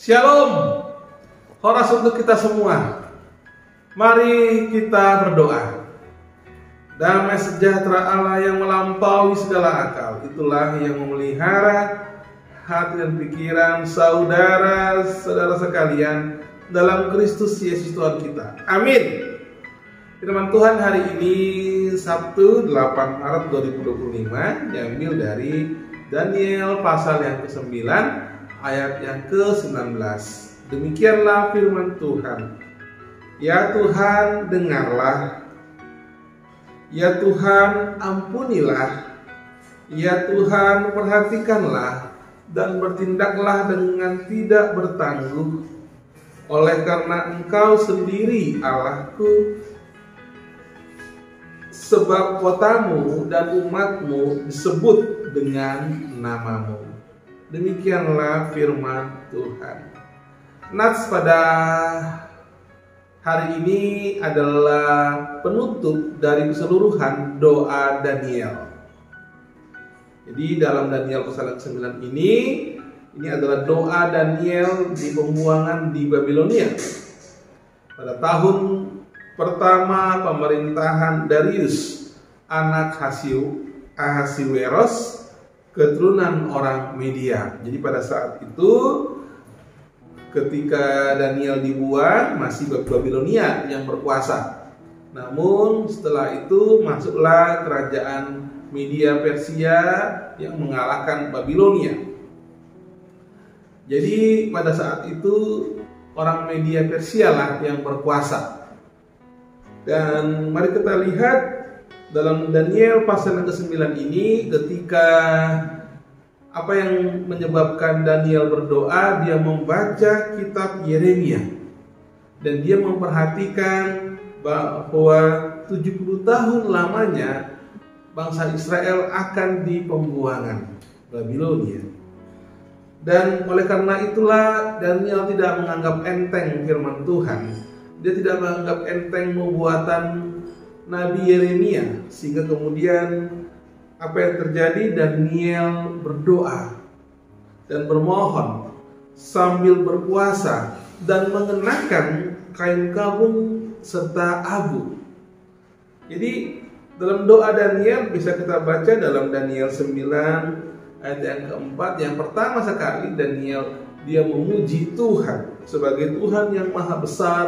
Shalom, horas untuk kita semua. Mari kita berdoa. Damai sejahtera Allah yang melampaui segala akal, itulah yang memelihara hati dan pikiran saudara-saudara sekalian dalam Kristus Yesus Tuhan kita. Amin. Firman Tuhan hari ini Sabtu 8 Maret 2025 diambil dari Daniel pasal yang ke-9 ayat yang ke-19. Demikianlah firman Tuhan. Ya Tuhan, dengarlah. Ya Tuhan, ampunilah. Ya Tuhan, perhatikanlah dan bertindaklah dengan tidak bertangguh. Oleh karena Engkau sendiri Allahku, sebab kotamu dan umatmu disebut dengan namamu. Demikianlah firman Tuhan. Nats pada hari ini adalah penutup dari keseluruhan doa Daniel. Jadi dalam Daniel pasal 9 ini adalah doa Daniel di pembuangan di Babilonia. Pada tahun pertama pemerintahan Darius, anak Ahasiweros, keturunan orang Media. Jadi pada saat itu ketika Daniel dibuang masih Babilonia yang berkuasa. Namun setelah itu masuklah kerajaan Media Persia yang mengalahkan Babilonia. Jadi pada saat itu orang Media Persia lah yang berkuasa. Dan mari kita lihat dalam Daniel pasal yang ke-9 ini, ketika apa yang menyebabkan Daniel berdoa, dia membaca kitab Yeremia dan dia memperhatikan bahwa 70 tahun lamanya bangsa Israel akan di pembuangan Babilonia. Dan oleh karena itulah Daniel tidak menganggap enteng firman Tuhan. Dia tidak menganggap enteng nubuatan Nabi Yeremia, sehingga kemudian apa yang terjadi, Daniel berdoa dan bermohon sambil berpuasa dan mengenakan kain kabung serta abu. Jadi dalam doa Daniel bisa kita baca dalam Daniel 9 ayat yang keempat. Yang pertama sekali Daniel dia memuji Tuhan sebagai Tuhan yang maha besar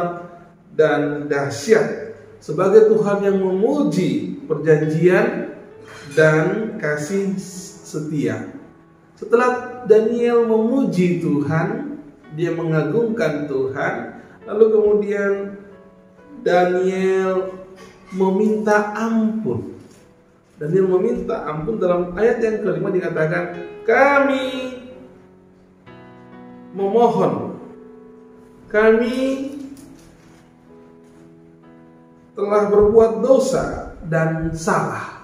dan dahsyat, sebagai Tuhan yang memuji perjanjian dan kasih setia. Setelah Daniel memuji Tuhan, dia mengagungkan Tuhan, lalu kemudian Daniel meminta ampun. Daniel meminta ampun. Dalam ayat yang kelima dikatakan, kami memohon, kami telah berbuat dosa dan salah.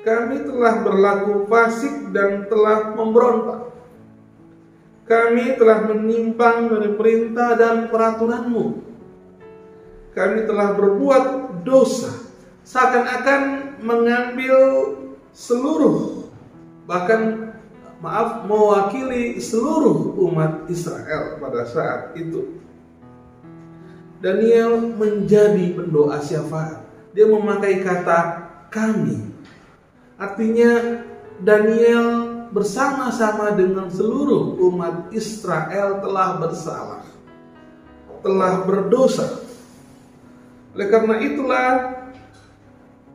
Kami telah berlaku fasik dan telah memberontak. Kami telah menyimpang dari perintah dan peraturan-Mu. Kami telah berbuat dosa, seakan-akan mengambil seluruh, mewakili seluruh umat Israel pada saat itu. Daniel menjadi pendoa syafaat. Dia memakai kata kami. Artinya Daniel bersama-sama dengan seluruh umat Israel telah bersalah, telah berdosa. Oleh karena itulah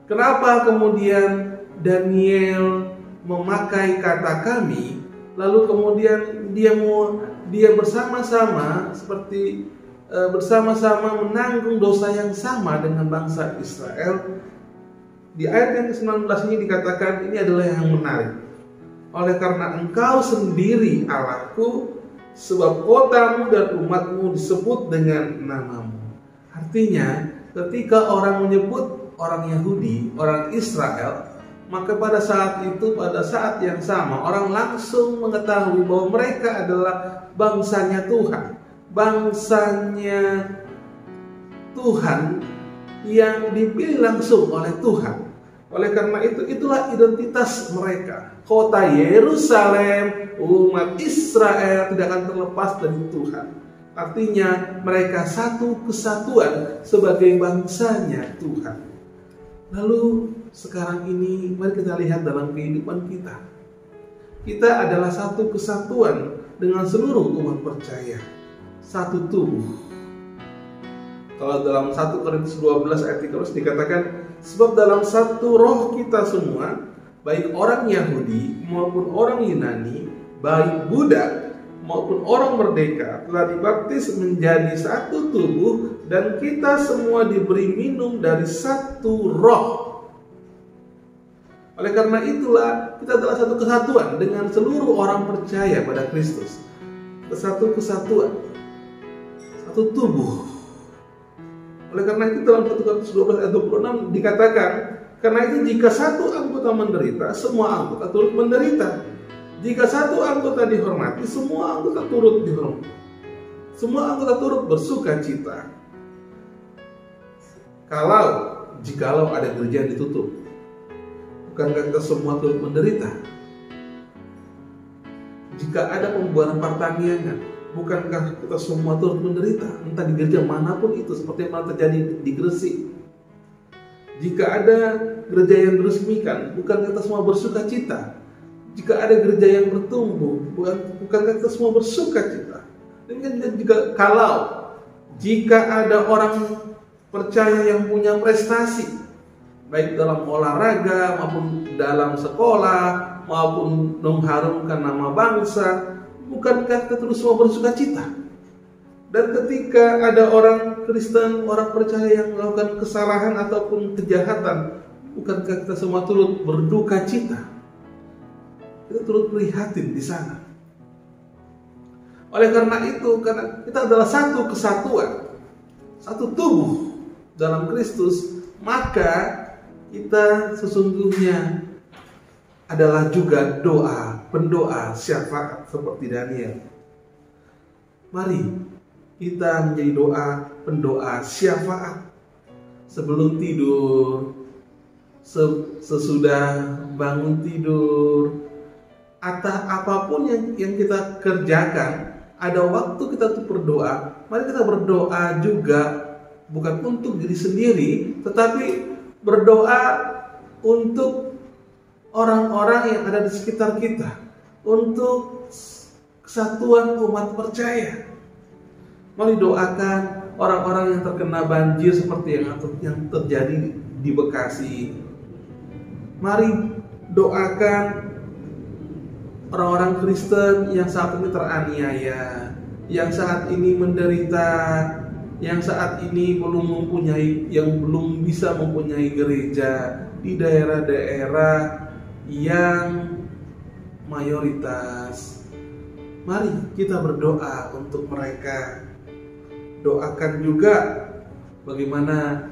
kenapa kemudian Daniel memakai kata kami, lalu kemudian dia bersama-sama seperti bersama-sama menanggung dosa yang sama dengan bangsa Israel. Di ayat yang ke-19 ini dikatakan, ini adalah yang menarik. Oleh karena Engkau sendiri Allahku, sebab kotamu dan umatmu disebut dengan namamu. Artinya ketika orang menyebut orang Yahudi, orang Israel, maka pada saat itu, pada saat yang sama, orang langsung mengetahui bahwa mereka adalah bangsanya Tuhan. Bangsanya Tuhan yang dipilih langsung oleh Tuhan. Oleh karena itu, itulah identitas mereka. Kota Yerusalem, umat Israel tidak akan terlepas dari Tuhan. Artinya mereka satu kesatuan sebagai bangsanya Tuhan. Lalu sekarang ini mari kita lihat dalam kehidupan kita. Kita adalah satu kesatuan dengan seluruh umat percaya. Satu tubuh. Kalau dalam 1 Korintus 12 ayat 13 dikatakan, sebab dalam satu roh kita semua, baik orang Yahudi maupun orang Yunani, baik budak maupun orang merdeka, telah dibaptis menjadi satu tubuh, dan kita semua diberi minum dari satu roh. Oleh karena itulah kita adalah satu kesatuan dengan seluruh orang percaya pada Kristus. Satu kesatuan, satu tubuh. Oleh karena itu dalam 1 Korintus 12 ayat 26 dikatakan, karena itu jika satu anggota menderita, semua anggota turut menderita. Jika satu anggota dihormati, semua anggota turut dihormati. Semua anggota turut bersuka cita. Jikalau ada gereja yang ditutup, bukankah kita semua turut menderita? Jika ada pembubaran pertanian, bukankah kita semua turut menderita? Entah di gereja manapun itu, seperti yang terjadi di Gresik. Jika ada gereja yang diresmikan, bukankah kita semua bersuka cita? Jika ada gereja yang bertumbuh, bukankah kita semua bersuka cita? Dan juga jika ada orang percaya yang punya prestasi, baik dalam olahraga maupun dalam sekolah, maupun mengharumkan nama bangsa, bukankah kita terus semua bersuka cita? Dan ketika ada orang Kristen, orang percaya yang melakukan kesalahan ataupun kejahatan, bukankah kita semua turut berduka cita? Kita turut prihatin di sana. Oleh karena itu, karena kita adalah satu kesatuan, satu tubuh dalam Kristus, maka kita sesungguhnya adalah juga pendoa syafaat seperti Daniel. Mari kita menjadi pendoa syafaat sebelum tidur, sesudah bangun tidur, atau apapun yang kita kerjakan, ada waktu kita untuk berdoa. Mari kita berdoa juga bukan untuk diri sendiri, tetapi berdoa untuk orang-orang yang ada di sekitar kita, untuk kesatuan umat percaya. Mari doakan orang-orang yang terkena banjir seperti yang terjadi di Bekasi. Mari doakan orang-orang Kristen yang saat ini teraniaya, yang saat ini menderita, yang saat ini belum bisa mempunyai gereja di daerah-daerah yang mayoritas. Mari kita berdoa untuk mereka. Doakan juga bagaimana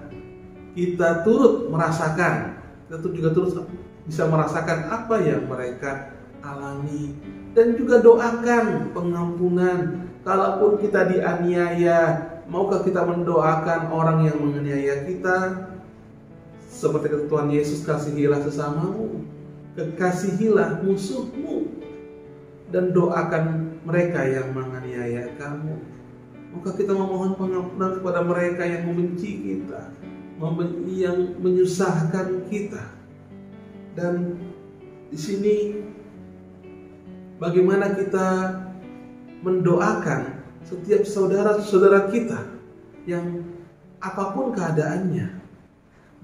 kita turut merasakan, kita juga turut bisa merasakan apa yang mereka alami, dan juga doakan pengampunan. Kalaupun kita dianiaya, maukah kita mendoakan orang yang menganiaya kita? Seperti kata Tuhan Yesus, kasihilah sesamamu, kasihilah musuhmu, dan doakan mereka yang menganiaya kamu. Maukah kita memohon pengampunan kepada mereka yang membenci kita, yang menyusahkan kita. Dan di sini bagaimana kita mendoakan setiap saudara-saudara kita yang apapun keadaannya.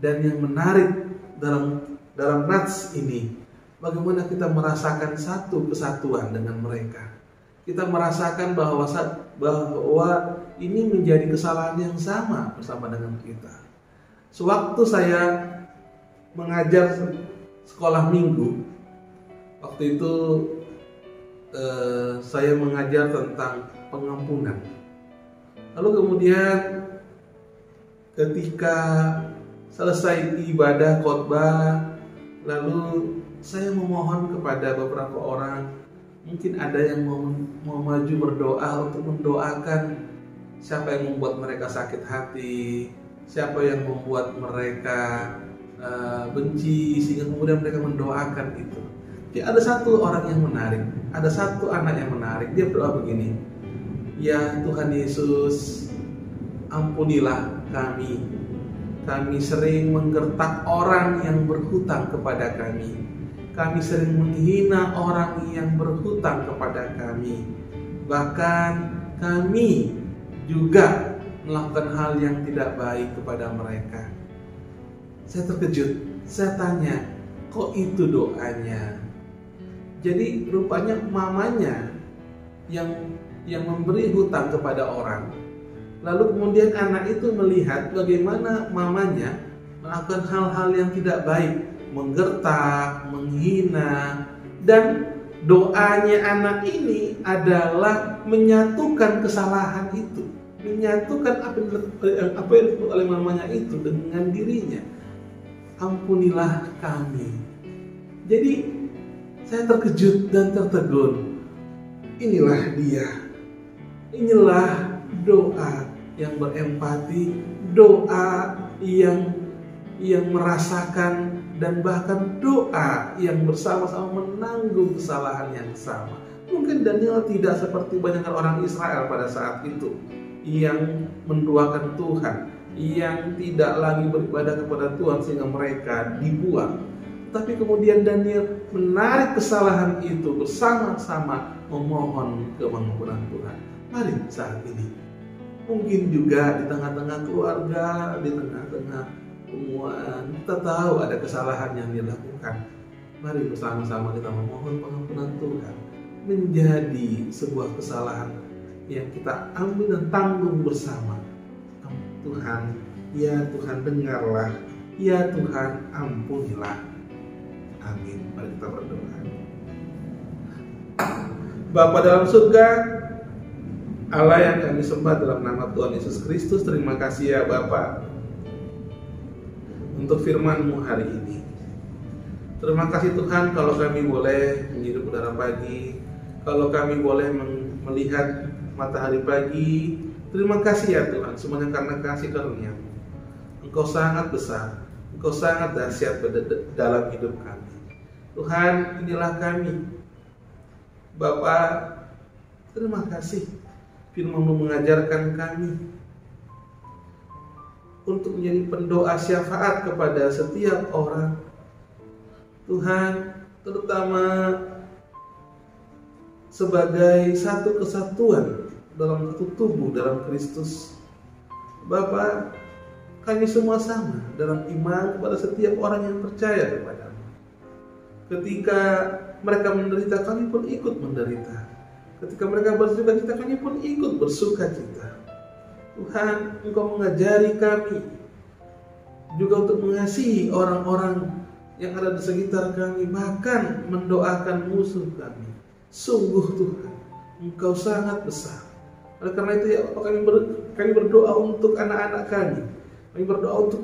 Dan yang menarik dalam nats ini, bagaimana kita merasakan satu kesatuan dengan mereka. Kita merasakan bahwa ini menjadi kesalahan yang sama bersama dengan kita. Sewaktu saya mengajar sekolah minggu, waktu itu saya mengajar tentang pengampunan. Lalu kemudian ketika selesai ibadah khotbah, lalu saya memohon kepada beberapa orang, mungkin ada yang mau maju berdoa untuk mendoakan siapa yang membuat mereka sakit hati, siapa yang membuat mereka benci, sehingga kemudian mereka mendoakan itu. Jadi ada satu orang yang menarik, ada satu anak yang menarik. Dia berdoa begini, ya Tuhan Yesus, ampunilah kami. Kami sering menggertak orang yang berhutang kepada kami. Kami sering menghina orang yang berhutang kepada kami. Bahkan kami juga melakukan hal yang tidak baik kepada mereka. Saya terkejut. Saya tanya, kok itu doanya? Jadi rupanya mamanya yang memberi hutang kepada orang. Lalu kemudian anak itu melihat bagaimana mamanya melakukan hal-hal yang tidak baik, menggertak, menghina, dan doanya anak ini adalah menyatukan kesalahan itu, menyatukan apa yang disebut oleh mamanya itu dengan dirinya. Ampunilah kami. Jadi saya terkejut dan tertegun. Inilah dia. Inilah doa yang berempati, doa yang merasakan, dan bahkan doa yang bersama-sama menanggung kesalahan yang sama. Mungkin Daniel tidak seperti banyak orang Israel pada saat itu yang menduakan Tuhan, yang tidak lagi beribadah kepada Tuhan sehingga mereka dibuang. Tapi kemudian Daniel menarik kesalahan itu bersama-sama memohon kemenguburan Tuhan. Mari saat ini, mungkin juga di tengah-tengah keluarga, di tengah-tengah hubungan, kita tahu ada kesalahan yang dilakukan. Mari bersama-sama kita memohon pengampunan Tuhan, menjadi sebuah kesalahan yang kita ambil dan tanggung bersama. Tuhan, ya Tuhan dengarlah, ya Tuhan ampunilah. Amin. Mari kita berdoa. Bapa dalam surga, Allah yang kami sembah dalam nama Tuhan Yesus Kristus, terima kasih ya Bapa untuk firman-Mu hari ini. Terima kasih Tuhan kalau kami boleh menghirup udara pagi, kalau kami boleh melihat matahari pagi. Terima kasih ya Tuhan, semuanya karena kasih karunia-Mu. Engkau sangat besar, Engkau sangat dahsyat dalam hidup kami. Tuhan, inilah kami. Bapa, terima kasih. Firman-Mu mengajarkan kami untuk menjadi pendoa syafaat kepada setiap orang. Tuhan, terutama sebagai satu kesatuan dalam satu tubuh dalam Kristus. Bapa, kami semua sama dalam iman kepada setiap orang yang percaya kepada-Mu. Ketika mereka menderita, kami pun ikut menderita. Ketika mereka bersuka cita, kami pun ikut bersuka cita. Tuhan, Engkau mengajari kami juga untuk mengasihi orang-orang yang ada di sekitar kami, bahkan mendoakan musuh kami. Sungguh Tuhan, Engkau sangat besar. Oleh karena itu ya Bapak, kami berdoa untuk anak-anak kami. Kami berdoa untuk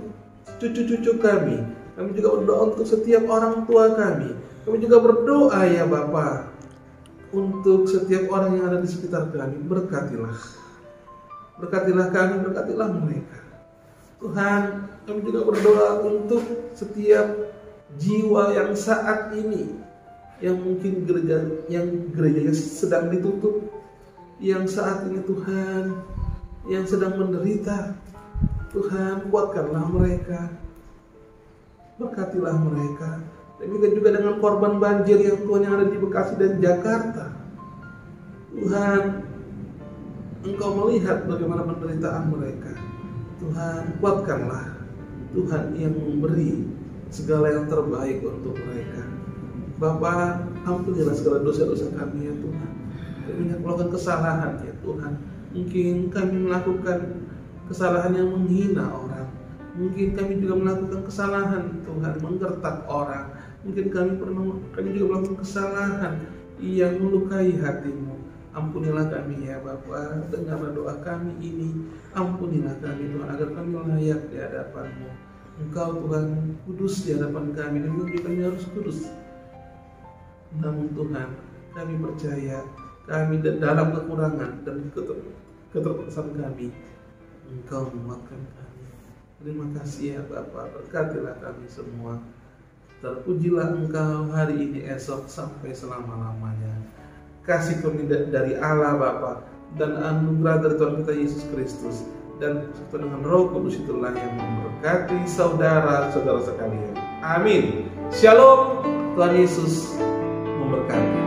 cucu-cucu kami. Kami juga berdoa untuk setiap orang tua kami. Kami juga berdoa ya Bapak, untuk setiap orang yang ada di sekitar kami. Berkatilah kami, berkatilah mereka. Tuhan, kami juga berdoa untuk setiap jiwa yang saat ini, yang mungkin gerejanya sedang ditutup, yang saat ini Tuhan, yang sedang menderita. Tuhan, kuatkanlah mereka, berkatilah mereka. Demikian juga dengan korban banjir yang Tuhan yang ada di Bekasi dan Jakarta. Tuhan, Engkau melihat bagaimana penderitaan mereka. Tuhan, kuatkanlah. Tuhan yang memberi segala yang terbaik untuk mereka. Bapa, ampunilah segala dosa-dosa kami ya Tuhan. Kami melakukan kesalahan ya Tuhan. Mungkin kami melakukan kesalahan yang menghina orang. Mungkin kami juga melakukan kesalahan Tuhan, menggertak orang. Mungkin kami juga melakukan kesalahan yang melukai hati-Mu. Ampunilah kami ya Bapa, dengarlah doa kami ini. Ampunilah kami Tuhan, agar kami layak di hadapan-Mu. Engkau Tuhan kudus di hadapan kami, dan juga kami harus kudus. Namun Tuhan, kami percaya kami dalam kekurangan dan keterbatasan kami, Engkau menguatkan kami. Terima kasih ya Bapa, berkatilah kami semua. Terpujilah Engkau hari ini, esok, sampai selama-lamanya. Kasih karunia dari Allah Bapa dan anugerah dari Tuhan kita Yesus Kristus dan bersatu dengan Roh Kudus itulah yang memberkati saudara-saudara sekalian. Amin. Shalom. Tuhan Yesus memberkati.